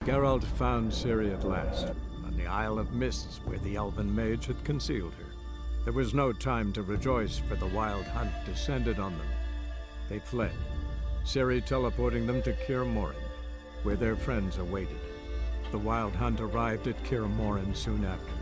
Geralt found Serie at last, on the Isle of Mists where the elven mage had concealed her. There was no time to rejoice, for the wild hunt descended on them. They fled, Serie teleporting them to Kaer Morhen, where their friends awaited. The wild hunt arrived at Kaer Morhen soon after.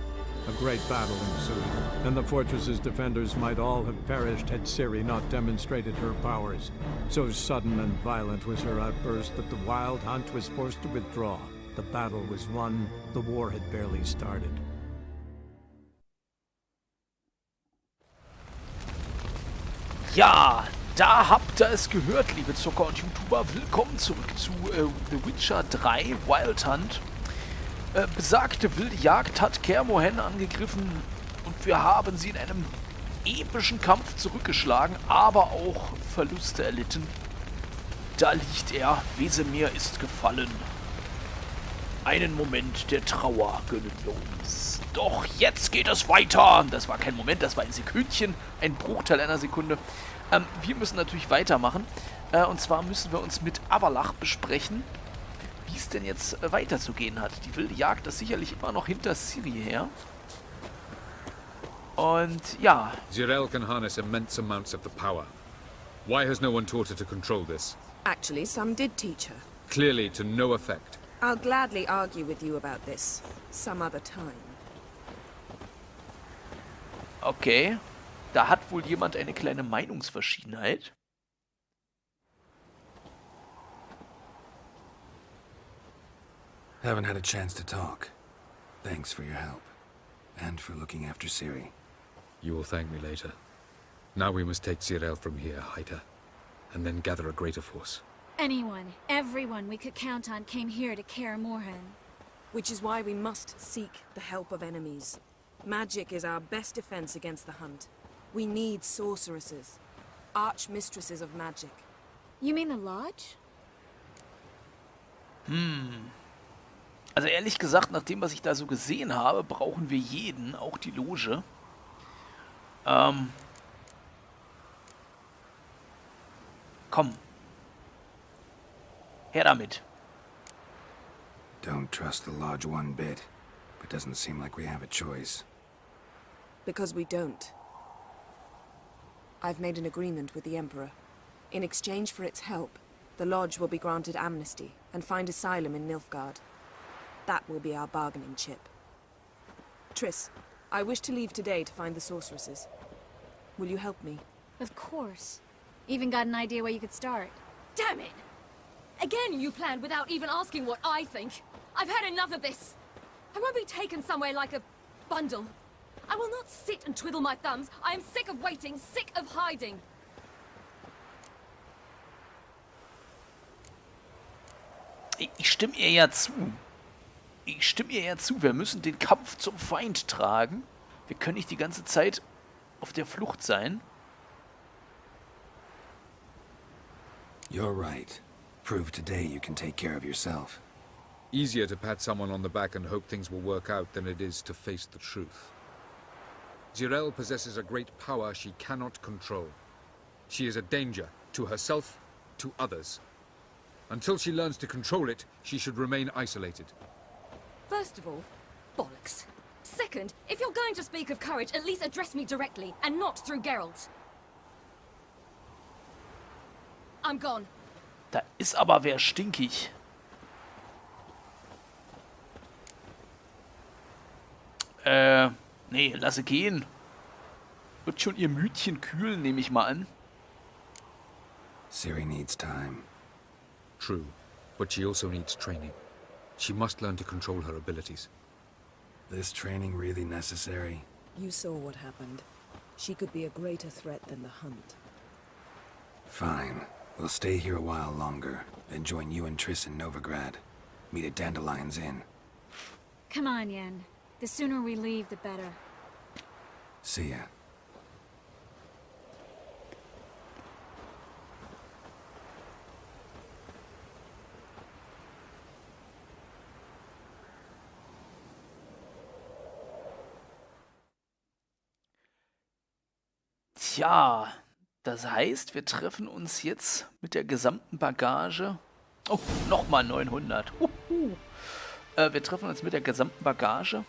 A great battle ensued, and the fortress's defenders might all have perished had Serie not demonstrated her powers. So sudden and violent was her outburst that the wild hunt was forced to withdraw. The battle was won, the war had barely started. Ja, da habt ihr es gehört, liebe Zocker und YouTuber. Willkommen zurück zu The Witcher 3 Wild Hunt. Besagte wilde Jagd hat Kaer Morhen angegriffen und wir haben sie in einem epischen Kampf zurückgeschlagen, aber auch Verluste erlitten. Da liegt er, Wesemir ist gefallen. Einen Moment der Trauer gönnen wir uns. Doch jetzt geht es weiter. Das war kein Moment, das war ein Sekündchen, ein Bruchteil einer Sekunde. Wir müssen natürlich weitermachen. Und zwar müssen wir uns mit Avallac'h besprechen, wie es denn jetzt weiterzugehen hat. Die wilde Jagd ist sicherlich immer noch hinter Serie her. Und ja. Jirel can harness immense amounts of the power. Why has no one taught her to control this? Actually, some did teach her. Clearly to no effect. I'll gladly argue with you about this some other time. Okay. Da hat wohl jemand eine kleine Meinungsverschiedenheit. Haven't had a chance to talk. Thanks for your help. And for looking after Serie. You will thank me later. Now we must take Jirel from here, hide her, and then gather a greater force. Anyone, everyone we could count on came here to Kaer Morhen. Which is why we must seek the help of enemies. Magic is our best defense against the hunt. We need sorceresses. Archmistresses of magic. You mean the Lodge? Also ehrlich gesagt, nach dem, was ich da so gesehen habe, brauchen wir jeden, auch die Loge. Komm. Her damit. Don't trust the Lodge one bit, but doesn't seem like we have a choice. Because we don't. I've made an agreement with the Emperor. In exchange for its help, the Lodge will be granted amnesty and find asylum in Nilfgaard. That will be our bargaining chip. Triss, I wish to leave today to find the sorceresses. Will you help me? Of course. Even got an idea where you could start. Damn it! Again you planned without even asking what I think. I've had enough of this. I won't be taken somewhere like a bundle. I will not sit and twiddle my thumbs. I am sick of waiting, sick of hiding. Ich stimme ihr ja zu. Wir müssen den Kampf zum Feind tragen. Wir können nicht die ganze Zeit auf der Flucht sein. You're right. Prove today you can take care of yourself. Easier to pat someone on the back and hope things will work out than it is to face the truth. Jirel possesses a great power she cannot control. She is a danger to herself, to others. Until she learns to control it, she should remain isolated. First of all, bollocks. Second, if you're going to speak of courage, at least address me directly, and not through Geralt. I'm gone. Da ist aber wer stinkig. Nee, lasse gehen. Wird schon ihr Mütchen kühlen, nehme ich mal an. Serie needs time. True, but she also needs training. She must learn to control her abilities. This training really necessary? You saw what happened. She could be a greater threat than the hunt. Fine. We'll stay here a while longer, then join you and Triss in Novigrad. Meet at Dandelion's Inn. Come on, Yen. The sooner we leave, the better. See ya. Tja, das heißt, wir treffen uns jetzt mit der gesamten Bagage. Oh, nochmal 900. Wir treffen uns mit der gesamten Bagage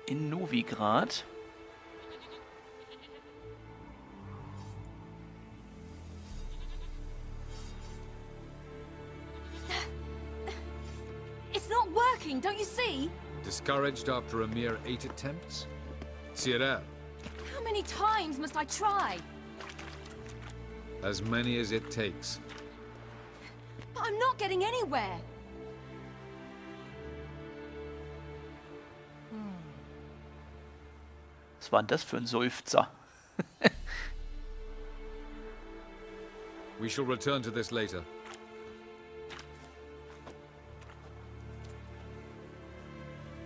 in Novigrad. It's not working, don't you see? Discouraged after a mere 8 attempts? Serie, How many times must I try? as many as it takes. But I'm not getting anywhere. Was war denn das für ein Seufzer? We shall return to this later.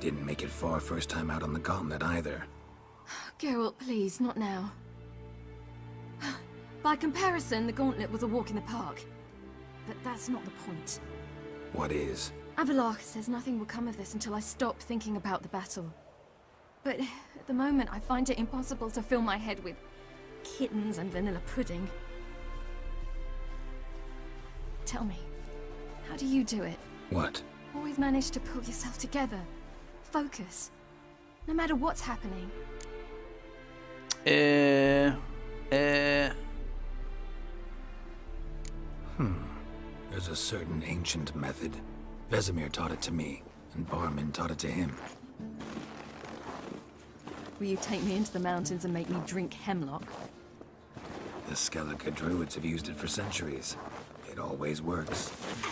Didn't make it far first time out on the continent either. Geralt, please, not now. By comparison, the gauntlet was a walk in the park. But that's not the point. What is? Avallac'h says nothing will come of this until I stop thinking about the battle. But at the moment, I find it impossible to fill my head with kittens and vanilla pudding. Tell me, how do you do it? What? Always manage to pull yourself together. Focus. No matter what's happening. There's a certain ancient method. Vesemir taught it to me, and Barman taught it to him. Will you take me into the mountains and make me drink hemlock? The Skellige druids have used it for centuries. It always works.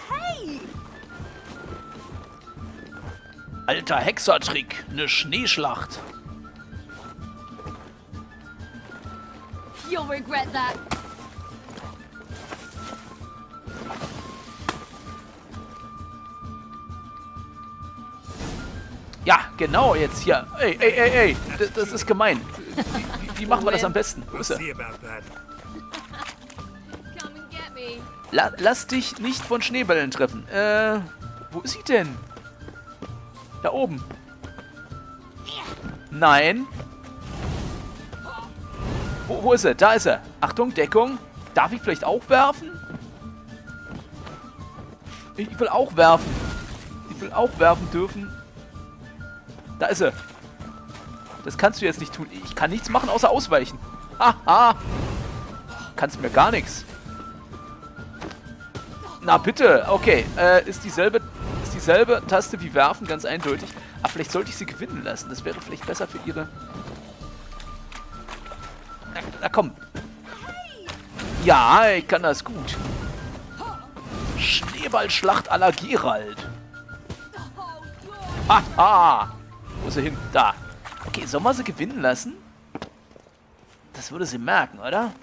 Hey! Alter Hexertrick, eine Schneeschlacht. You'll regret that. Ja, genau, jetzt hier. Ey. Das ist gemein. Wie machen wir das am besten? Wo ist er? See about that. Come and get me. Lass dich nicht von Schneebällen treffen. Wo ist sie denn? Da oben. Nein. Wo ist er? Da ist er. Achtung, Deckung. Darf ich vielleicht auch werfen? Ich will auch werfen. Ich will auch werfen dürfen. Da ist er. Das kannst du jetzt nicht tun. Ich kann nichts machen, außer ausweichen. Haha. Kannst mir gar nichts. Na bitte. Okay. Ist dieselbe Taste wie werfen, ganz eindeutig. Aber vielleicht sollte ich sie gewinnen lassen. Das wäre vielleicht besser für ihre... Na komm. Ja, ich kann das gut. Schneeballschlacht à la Geralt. Haha. Wo ist er hin? Da. Okay, sollen wir sie gewinnen lassen? Das würde sie merken, oder?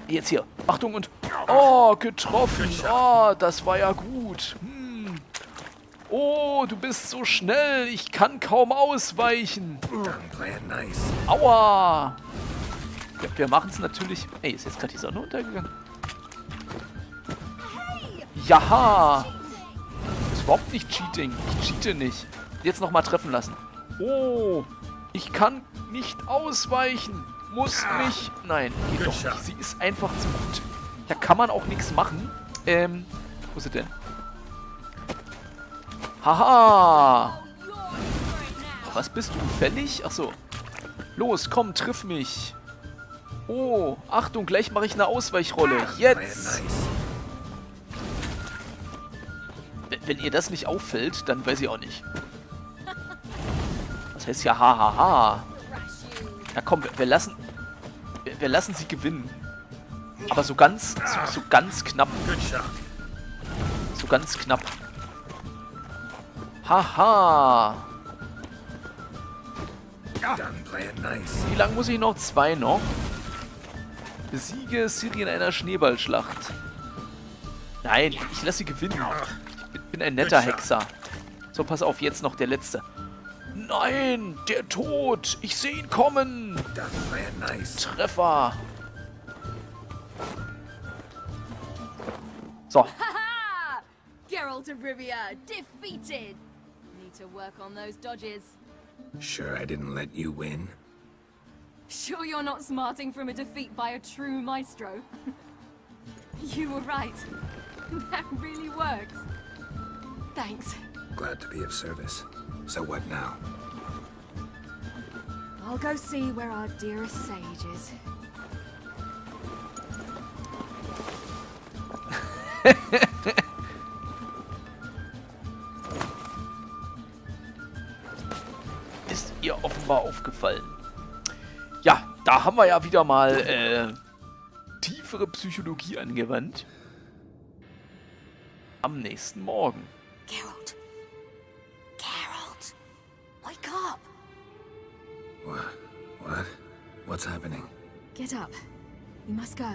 Jetzt hier. Achtung und... Oh, getroffen. Oh, das war ja gut. Oh, du bist so schnell. Ich kann kaum ausweichen. Aua. Ja, wir machen es natürlich... Ey, ist jetzt gerade die Sonne untergegangen? Jaha. Das ist überhaupt nicht Cheating. Ich cheate nicht. Jetzt nochmal treffen lassen. Oh, ich kann nicht ausweichen. Muss mich... Nein, geht doch nicht. Sie ist einfach zu gut. Da kann man auch nichts machen. Wo ist sie denn? Haha. Was bist du? Fällig? Achso. Los, komm, triff mich. Oh, Achtung, gleich mache ich eine Ausweichrolle. Jetzt. Wenn ihr das nicht auffällt, dann weiß ich auch nicht. Das heißt ja hahaha. Ja komm, wir lassen sie gewinnen. Aber so ganz knapp. So ganz knapp. Haha. Wie lange muss ich noch? 2 noch. Besiege Serie in einer Schneeballschlacht. Nein, ich lasse sie gewinnen. Ich bin ein netter Hexer. So, pass auf, jetzt noch der letzte. Nein, der Tod. Ich sehe ihn kommen. Treffer. So. Haha! Geralt of Rivia, defeated! Need to work on those dodges. Sure I didn't let you win? Sure you're not smarting from a defeat by a true maestro? You were right. That really works. Thanks. Glad to be of service. So what now? I'll go see where our dearest sage is. Ist ihr offenbar aufgefallen. Ja, da haben wir ja wieder mal tiefere Psychologie angewandt. Am nächsten Morgen. Geralt. Geralt. Wake up. What? What's happening? Get up. We must go.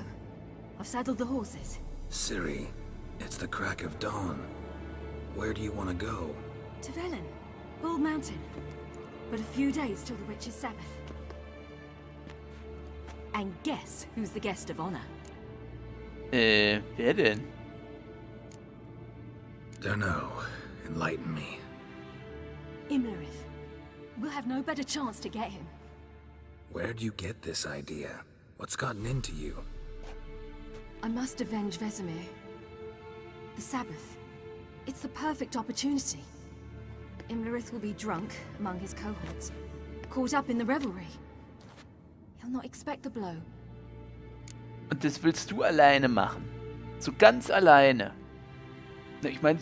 I've saddled the horses. Serie, it's the crack of dawn. Where do you want to go? To Velen. Bald Mountain. But a few days till the Witch's Sabbath. And guess who's the guest of honor? Wer denn? Dunno. Enlighten me. Imlerith. We'll have no better chance to get him. Where'd you get this idea? What's gotten into you? I must avenge Vesemir. The Sabbath. It's the perfect opportunity. Imlerith will be drunk among his cohorts, caught up in the revelry. He'll not expect the blow. Und das willst du alleine machen? So ganz alleine? Na, ich meine,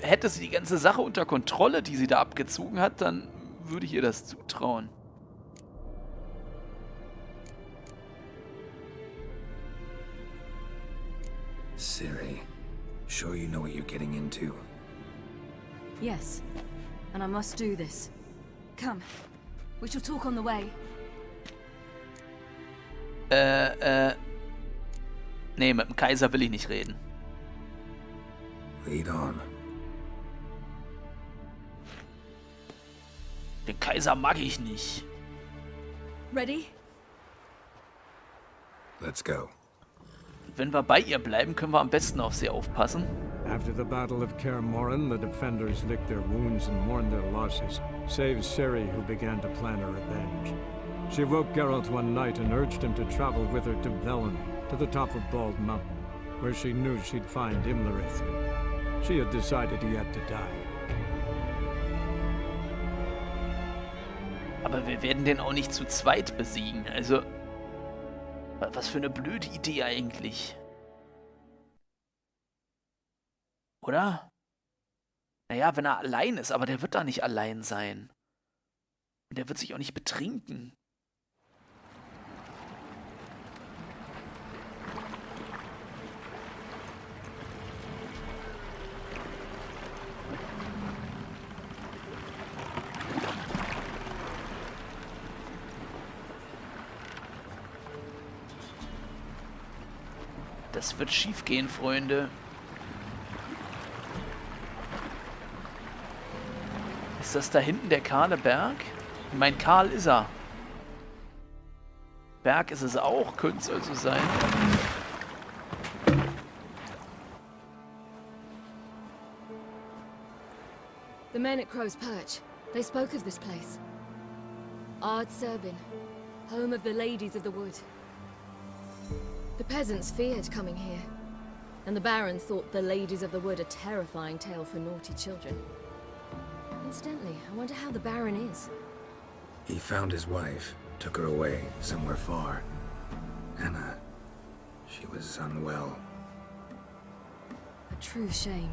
hätte sie die ganze Sache unter Kontrolle, die sie da abgezogen hat, dann würde ich ihr das zutrauen. Serie, sure you know what you're getting into? Yes, and I must do this. Come, we shall talk on the way. Nee, mit dem Kaiser will ich nicht reden. Lead on. Den Kaiser mag ich nicht. Ready? Let's go. Wenn wir bei ihr bleiben, können wir am besten auf sie aufpassen. After the Battle of Kaer Morhen, the defenders licked their wounds and mourned their losses, save Serie, who began to plan her revenge. She woke Geralt one night and urged him to travel with her to Velen, to the top of Bald Mountain, where she knew she'd find Imlerith. She had decided he had to die. Aber wir werden den auch nicht zu zweit besiegen, also... Was für eine blöde Idee eigentlich. Oder? Naja, wenn er allein ist, aber der wird da nicht allein sein. Und der wird sich auch nicht betrinken. Das wird schief gehen, Freunde. Ist das da hinten der kahle Berg? Ich meine, kahl ist er. Berg ist es auch, könnte es also sein. The men at Crow's Perch, they spoke of this place. Ard Serbin, home of the ladies of the wood. The peasants feared coming here, and the Baron thought the ladies of the wood a terrifying tale for naughty children. Incidentally, I wonder how the Baron is. He found his wife, took her away, somewhere far. Anna, she was unwell. A true shame.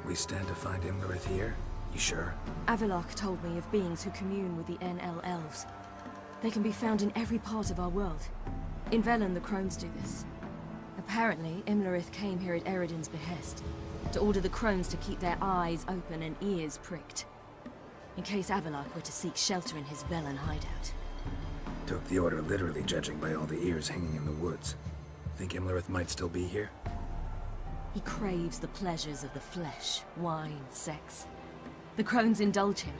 We stand to find Imlerith here? You sure? Avalok told me of beings who commune with the NL elves. They can be found in every part of our world. In Velen, the Crones do this. Apparently, Imlerith came here at Eredin's behest, to order the Crones to keep their eyes open and ears pricked, in case Avalok were to seek shelter in his Velen hideout. Took the order literally, judging by all the ears hanging in the woods. Think Imlerith might still be here? He craves the pleasures of the flesh, wine, sex. The Crones indulge him,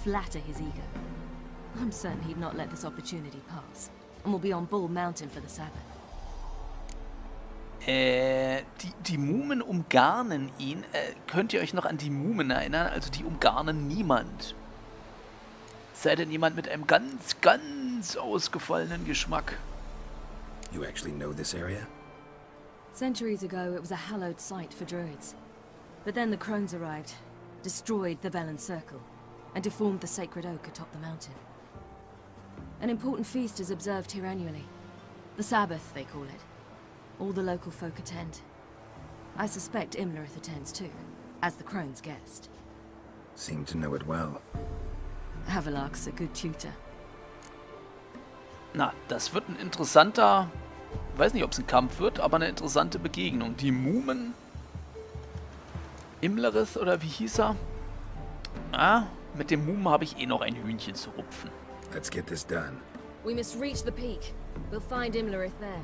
flatter his ego. I'm certain he'd not let this opportunity pass, and will be on Bald Mountain for the Sabbath. Die Mumen umgarnen ihn. Könnt ihr euch noch an die Mumen erinnern? Also die umgarnen niemand. Sei denn jemand mit einem ganz, ganz ausgefallenen Geschmack. You actually know this area? Centuries ago, it was a hallowed site for druids. But then the crones arrived, destroyed the Velen Circle, and deformed the sacred oak atop the mountain. An important feast is observed here annually. The Sabbath, they call it. All the local folk attend. I suspect Imlerith attends too, as the crone's guest. Seem to know it well. Havelach's a good tutor. Na, das wird ein interessanter... weiß nicht, ob es ein Kampf wird, aber eine interessante Begegnung. Die Mumen... Imlerith, oder wie hieß er? Ah, mit dem Mumen habe ich eh noch ein Hühnchen zu rupfen. Let's get this done. We must reach the peak. We'll find Imlerith there.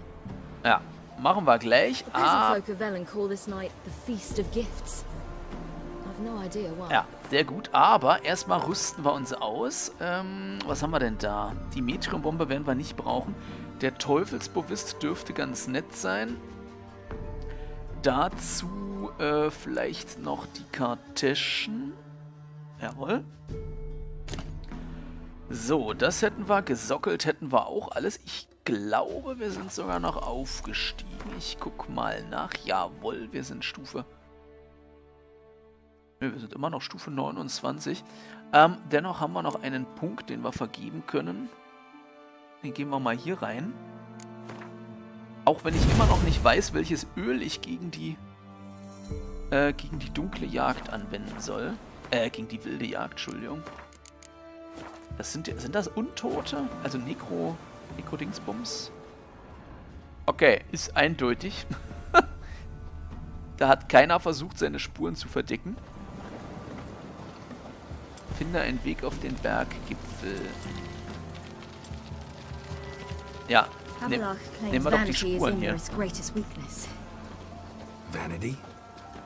Ja, machen wir gleich. The peasant folk of Velen call this night the Feast of Gifts. I've no idea why. Ja, sehr gut. Aber erstmal rüsten wir uns aus. Was haben wir denn da? Die Metriumbombe werden wir nicht brauchen. Der Teufelsbovist dürfte ganz nett sein. Dazu vielleicht noch die Kartäschen. Jawohl. So, das hätten wir. Gesockelt hätten wir auch alles. Ich glaube, wir sind sogar noch aufgestiegen. Ich guck mal nach. Jawohl, wir sind Stufe... Ne, wir sind immer noch Stufe 29. Dennoch haben wir noch einen Punkt, den wir vergeben können. Den gehen wir mal hier rein. Auch wenn ich immer noch nicht weiß, welches Öl ich gegen die dunkle Jagd anwenden soll. Gegen die wilde Jagd, Entschuldigung. Das sind das Untote? Also Nekro-Dingsbums? Okay, ist eindeutig. Da hat keiner versucht, seine Spuren zu verdecken. Finde einen Weg auf den Berggipfel. Ja, nehmen wir doch die Spuren hier. Vanity?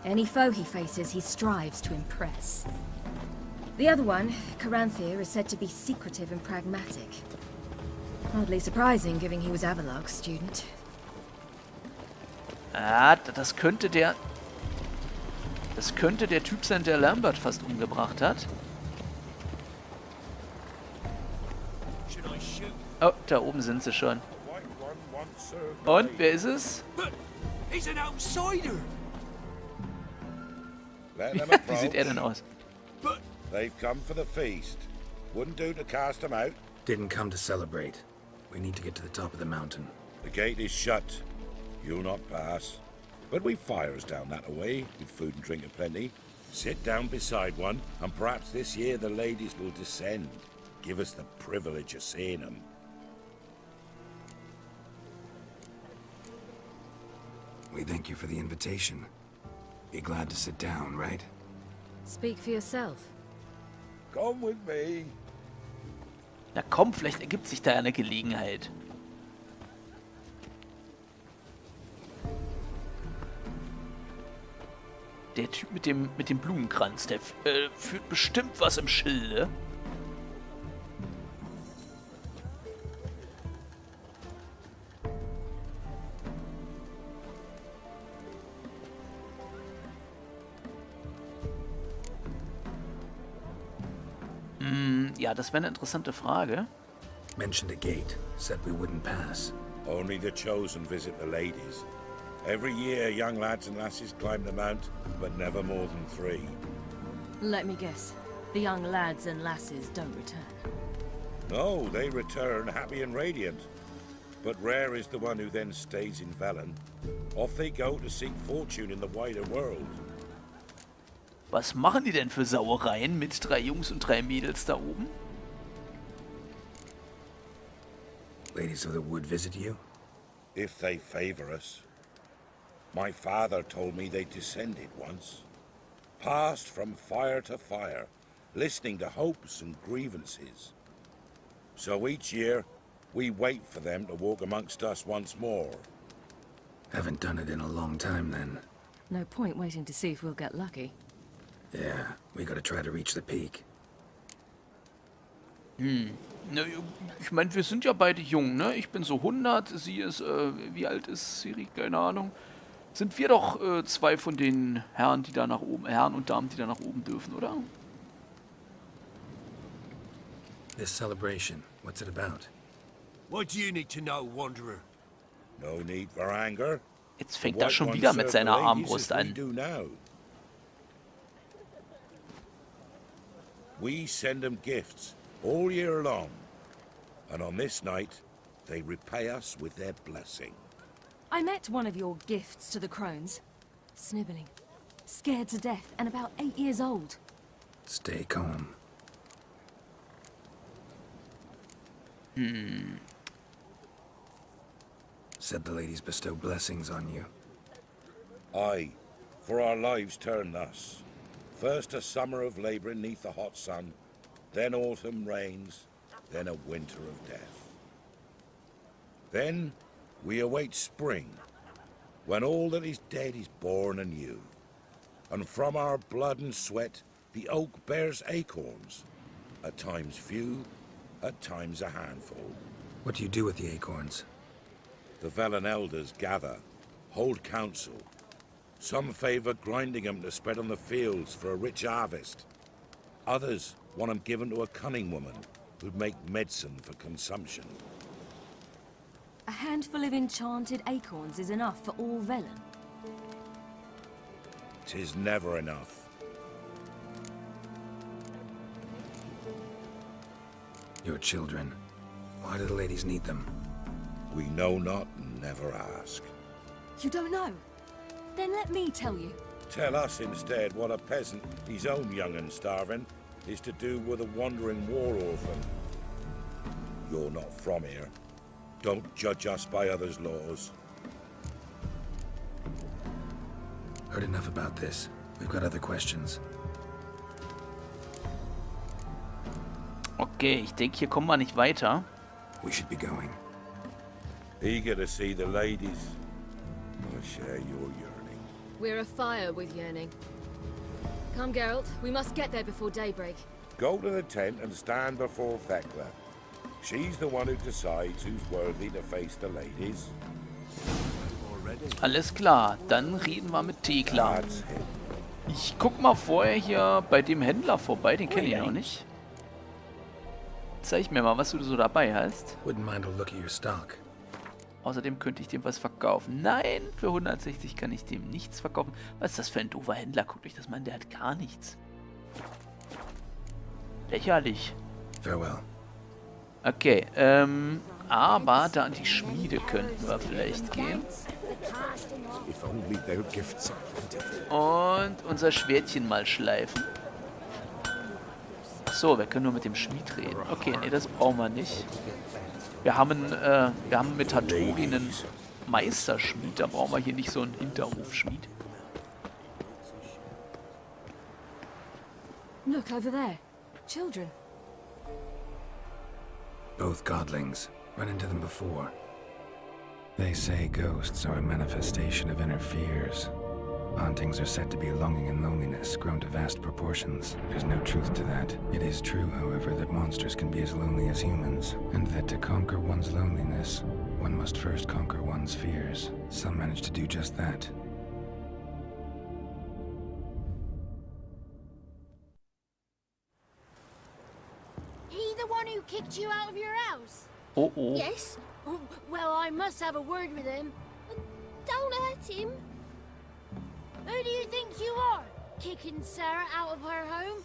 Any foe he faces, he strives to impress. The other one, Caranthir, is said to be secretive and pragmatic. Hardly surprising, given he was Avalog's student. Ah, das könnte der Typ sein, der Lambert fast umgebracht hat. Oh, da oben sind sie schon. Und, wer ist es? He's an outsider. Wie sieht er denn aus? They've come for the feast. Wouldn't do to cast them out. Didn't come to celebrate. We need to get to the top of the mountain. The gate is shut. You'll not pass. But we've fires down that away, with food and drink aplenty. Sit down beside one, and perhaps this year the ladies will descend. Give us the privilege of seeing them. We thank you for the invitation. Be glad to sit down, right? Speak for yourself. Come with me. Na komm, vielleicht ergibt sich da eine Gelegenheit. Der Typ mit dem Blumenkranz, der führt bestimmt was im Schilde. Ja, das wäre eine interessante Frage. Mentioned a gate. Said we wouldn't pass. Only the chosen visit the ladies. Every year, young lads and lasses climb the mount, but never more than 3. Let me guess. The young lads and lasses don't return. No, they return happy and radiant. But rare is the one who then stays in Velen. Off they go to seek fortune in the wider world. Was machen die denn für Sauereien mit 3 Jungs und 3 Mädels da oben? Ladies of the wood visit you? If they favor us. My father told me they descended once. Passed from fire to fire, listening to hopes and grievances. So each year, we wait for them to walk amongst us once more. Haven't done it in a long time then. No point waiting to see if we'll get lucky. Yeah, we gotta try to reach the peak. Na, ich meine, wir sind ja beide jung, ne? Ich bin so 100, sie ist, wie alt ist Serie? Keine Ahnung. Sind wir doch 2 von den Herren, die da nach oben, Herren und Damen, die da nach oben dürfen, oder? This celebration, what's it about? What do you need to know, Wanderer? No need for anger. Jetzt fängt er schon wieder mit seiner Armbrust an. We send them gifts all year long, and on this night, they repay us with their blessing. I met one of your gifts to the crones. Sniveling, scared to death, and about 8 years old. Stay calm. Said the ladies bestow blessings on you. Aye, for our lives turn thus. First a summer of labouring neath the hot sun, then autumn rains, then a winter of death. Then we await spring, when all that is dead is born anew. And from our blood and sweat the oak bears acorns, at times few, at times a handful. What do you do with the acorns? The Velen elders gather, hold council. Some favour grinding them to spread on the fields for a rich harvest. Others want them given to a cunning woman who'd make medicine for consumption. A handful of enchanted acorns is enough for all Velen. 'Tis never enough. Your children. Why do the ladies need them? We know not and never ask. You don't know? Then let me tell you. Tell us instead what a peasant, his own young and starving, is to do with a wandering war orphan. You're not from here. Don't judge us by others' laws. Heard enough about this. We've got other questions. Okay, ich denke, hier kommen wir nicht weiter. We should be going. Eager to see the ladies. I share your yearning. We're afire with yearning. Come, Geralt. We must get there before daybreak. Go to the tent and stand before Thekla. She's the one who decides who's worthy to face the ladies. Alles klar, dann reden wir mit Thekla. That's it. Ich guck mal vorher hier bei dem Händler vorbei, den kenne ich noch nicht. Zeig mir mal, was du so dabei hast. Wouldn't mind a look at your stock. Außerdem könnte ich dem was verkaufen. Nein, für 160 kann ich dem nichts verkaufen. Was ist das für ein doofer Händler? Guckt euch das mal an, der hat gar nichts. Lächerlich. Farewell. Okay, aber da an die Schmiede könnten wir vielleicht gehen. Und unser Schwertchen mal schleifen. So, wir können nur mit dem Schmied reden. Okay, nee, das brauchen wir nicht. Wir haben mit Hattori einen Meisterschmied, da brauchen wir hier nicht so einen Hinterhofschmied. Look over there. Children. Both godlings. Run into them before. They say ghosts are a manifestation of inner fears. Hauntings are said to be longing and loneliness grown to vast proportions. There's no truth to that. It is true, however, that monsters can be as lonely as humans, and that to conquer one's loneliness, one must first conquer one's fears. Some manage to do just that. He the one who kicked you out of your house? Oh, oh. Yes. Oh, well, I must have a word with him. Don't hurt him. Who do you think you are? Kicking Sarah out of her home?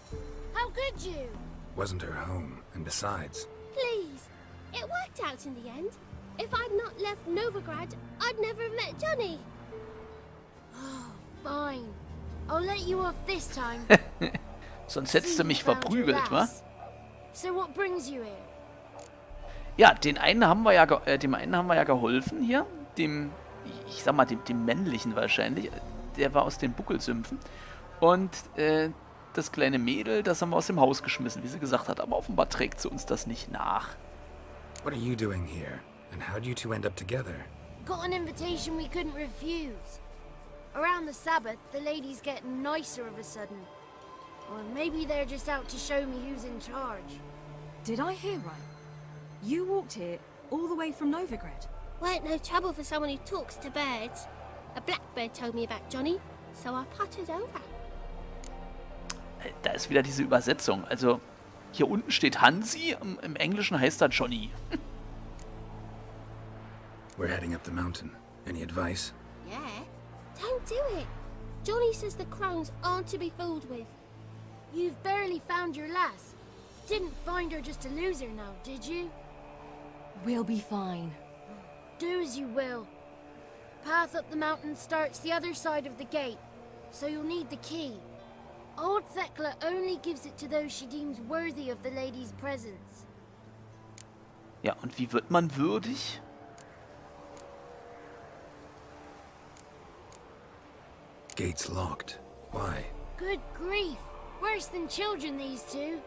How could you? Wasn't her home, and besides... Please. It worked out in the end. If I'd not left Novigrad, I'd never have met Johnny. Oh, fine. I'll let you off this time. Sonst hättest du mich verprügelt, wa? So what brings you here? Ja, dem einen haben wir ja geholfen hier. Ich sag mal, dem männlichen wahrscheinlich. Der war aus den Buckelsümpfen. Und das kleine Mädel, das haben wir aus dem Haus geschmissen, wie sie gesagt hat. Aber offenbar trägt sie uns das nicht nach. What are you doing here? And how'd you two end up together? Got an invitation we couldn't refuse. Around the Sabbath, the ladies get nicer of a sudden. Or maybe they're just out to show me who's in charge. Did I hear right? You walked here all the way from Novigrad? Weren't no trouble for someone who talks to birds. A blackbird told me about Johnny, so I pottered over. Da ist wieder diese Übersetzung. Also, hier unten steht Hansi, im Englischen heißt er Johnny. We're heading up the mountain. Any advice? Yeah? Don't do it. Johnny says the crones aren't to be fooled with. You've barely found your lass. Didn't find her just to lose her now, did you? We'll be fine. Do as you will. Path up the mountain starts the other side of the gate, so you'll need the key. Old Thekla only gives it to those she deems worthy of the lady's presence. Ja, und wie wird man würdig? Gate's locked. Why? Good grief. Worse than children, these two.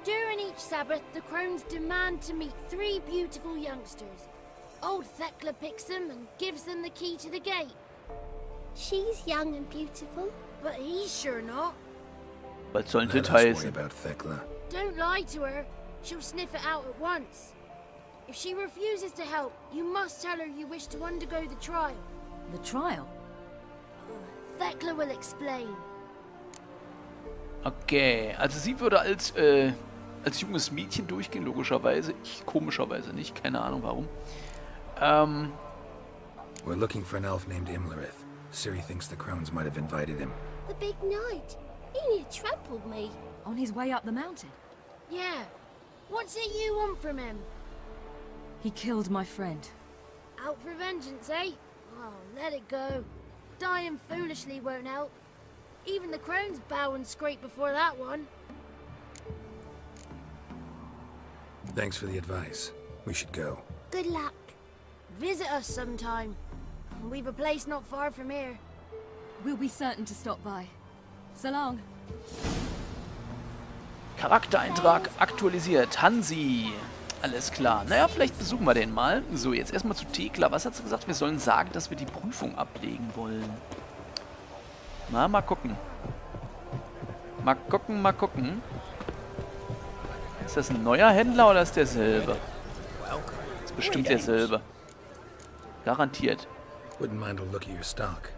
During each Sabbath, the crones demand to meet 3 beautiful youngsters. Old Thekla picks them and gives them the key to the gate. She's young and beautiful, but he's sure not. Was soll Let das us worry heißen? about Thekla. Don't lie to her. She'll sniff it out at once. If she refuses to help, you must tell her you wish to undergo the trial. The trial? Thekla will explain. Okay, also sie würde als junges Mädchen durchgehen, logischerweise. Ich komischerweise nicht, keine Ahnung warum. We're looking for an elf named Imlerith. Ciri thinks the crones might have invited him. The big knight. He near trampled me. On his way up the mountain? Yeah. What's it you want from him? He killed my friend. Out for vengeance, eh? Oh, let it go. Dying foolishly won't help. Even the crones bow and scrape before that one. Thanks for the advice. We should go. Good luck. Visit us sometime. We've a place not far from here. We'll be certain to stop by. So long. Charaktereintrag aktualisiert. Hansi. Alles klar. Naja, vielleicht besuchen wir den mal. So, jetzt erstmal zu Thekla. Was hat sie gesagt? Wir sollen sagen, dass wir die Prüfung ablegen wollen. Na, mal gucken. Mal gucken, mal gucken. Ist das ein neuer Händler oder ist derselbe? Das ist bestimmt derselbe. Garantiert. Wouldn't mind a look at your stock.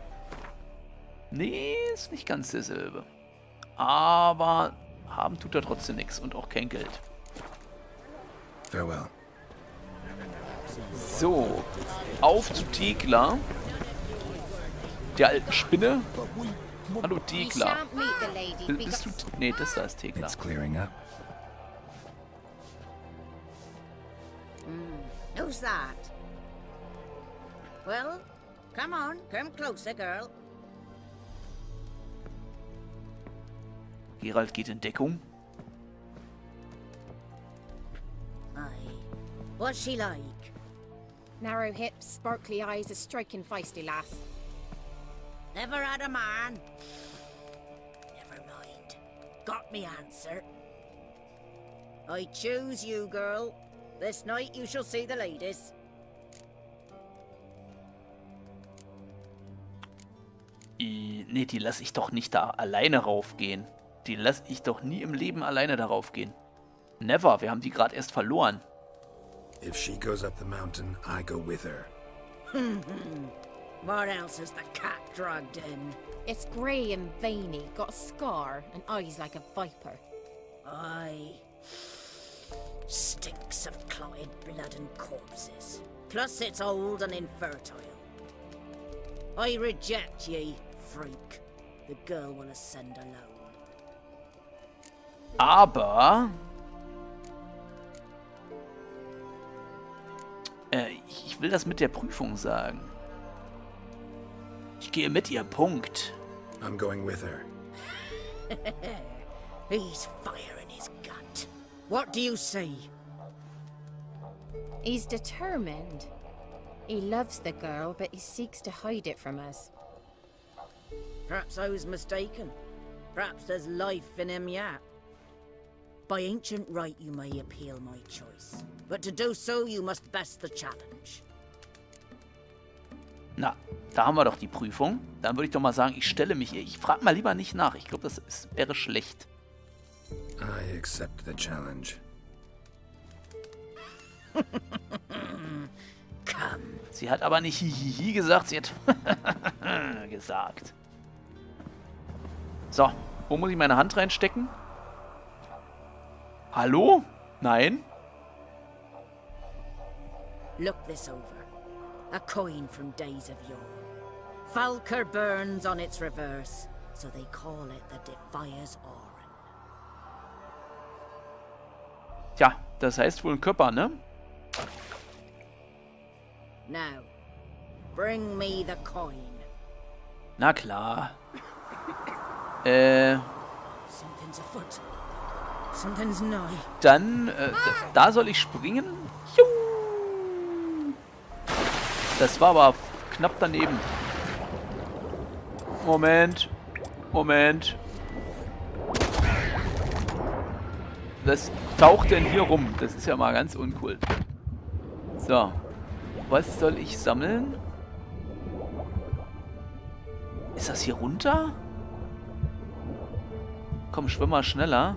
Nee, ist nicht ganz derselbe. Aber haben tut er trotzdem nichts und auch kein Geld. Farewell. So, auf zu Thekla. Der alten Spinne. Hallo Thekla. Bist du... Nee, das da ist Thekla. It's clearing up. Who's that? Well, come on, come closer, girl. Geralt geht in Deckung. Aye. What's she like? Narrow hips, sparkly eyes, a striking feisty lass. Never had a man. Never mind. Got me answer. I choose you, girl. This night you shall see the ladies. Nee, die lasse ich doch nicht da alleine raufgehen. Die lasse ich doch nie im Leben alleine darauf gehen. Never, wir haben die gerade erst verloren. If she goes up the mountain, I go with her. What else is the cat dragged in? It's grey and veiny, got a scar, and eyes like a viper. Aye. Stinks of clotted blood and corpses. Plus it's old and infertile. I reject ye, freak. The girl will ascend alone. Aber... ich will das mit der Prüfung sagen. Ich gehe mit ihr, Punkt. I'm going with her. He's fire in his gut. What do you see? He's determined. He loves the girl, but he seeks to hide it from us. Perhaps I was mistaken. Perhaps there's life in him yet. By ancient right you may appeal my choice. But to do so you must best the challenge. Na, da haben wir doch die Prüfung. Dann würde ich doch mal sagen, ich stelle mich ihr. Ich frage mal lieber nicht nach. Ich glaube, wäre schlecht. I accept the challenge. Come. Sie hat aber nicht hihihi gesagt, sie hat gesagt. So, wo muss ich meine Hand reinstecken? Hallo? Nein? Look this over. A coin from days of yore. sepulchre burns on its reverse, so they call it the Defier's Oren. Tja, das heißt wohl ein Körper, ne? Now, bring me the coin. Na klar. Something's afoot. Something's nigh. Dann, da soll ich springen. Juhu. Das war aber knapp daneben. Moment. Moment. Was taucht denn hier rum? Das ist ja mal ganz uncool. So. Was soll ich sammeln? Ist das hier runter? Komm, schwimm mal schneller.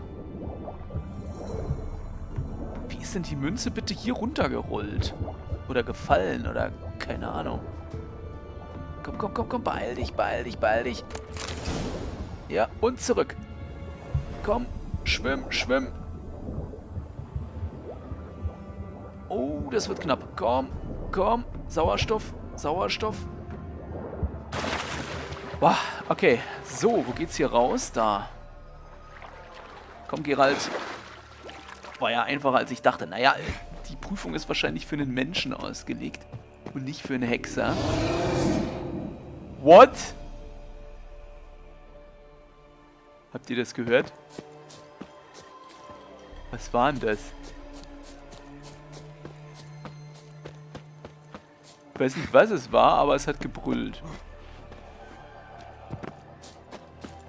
Wie ist denn die Münze bitte hier runtergerollt? Oder gefallen? Oder keine Ahnung. Komm, komm, komm, komm. Beeil dich, beeil dich, beeil dich. Ja, und zurück. Komm, schwimm, schwimm. Oh, das wird knapp. Komm, komm. Sauerstoff, Sauerstoff. Boah, okay. So, wo geht's hier raus? Da. Komm, Geralt. War ja einfacher, als ich dachte. Naja, die Prüfung ist wahrscheinlich für einen Menschen ausgelegt. Und nicht für einen Hexer. What? Habt ihr das gehört? Was war denn das? Ich weiß nicht, was es war, aber es hat gebrüllt.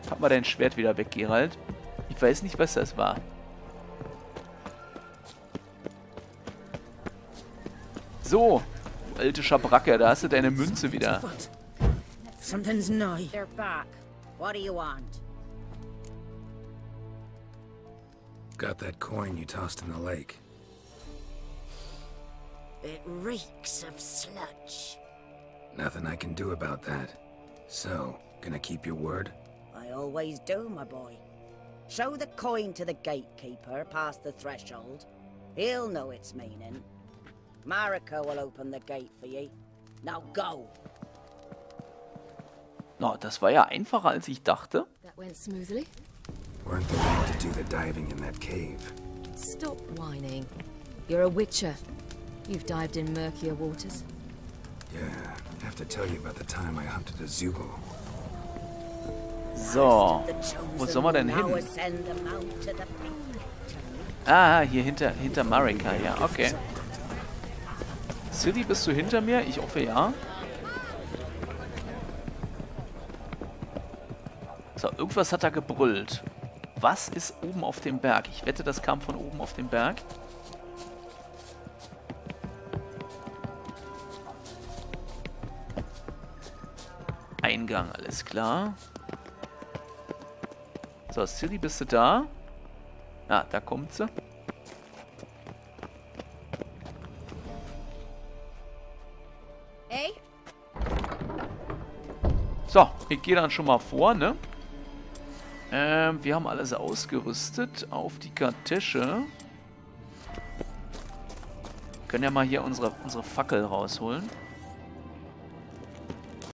Pack mal dein Schwert wieder weg, Geralt. Ich weiß nicht, was das war. So, du alte Schabracke, da hast du deine Münze wieder. Something's nigh. They're back. What do you want? Got that coin you tossed in the lake. It reeks of sludge. Nothing I can do about that. So, gonna keep your word? I always do, my boy. Show the coin to the gatekeeper past the threshold. He'll know its meaning. Marika will open the gate for ye. Now go. No, das war ja einfacher, als ich dachte. That went smoothly. Weren't the men to do the diving in that cave? Stop whining. You're a witcher. You've dived in murkier waters. Yeah, I have to tell you about the time I hunted a Zuho. So, wo sollen wir denn hin? Ah, hier hinter Marika, ja, okay. Ciri, bist du hinter mir? Ich hoffe, ja. So, irgendwas hat da gebrüllt. Was ist oben auf dem Berg? Ich wette, das kam von oben auf dem Berg. Eingang, alles klar. So, Ciri, bist du da? Ah, da kommt sie. Hey? So, ich gehe dann schon mal vor, ne? Wir haben alles ausgerüstet auf die Kartäsche. Können ja mal hier unsere Fackel rausholen.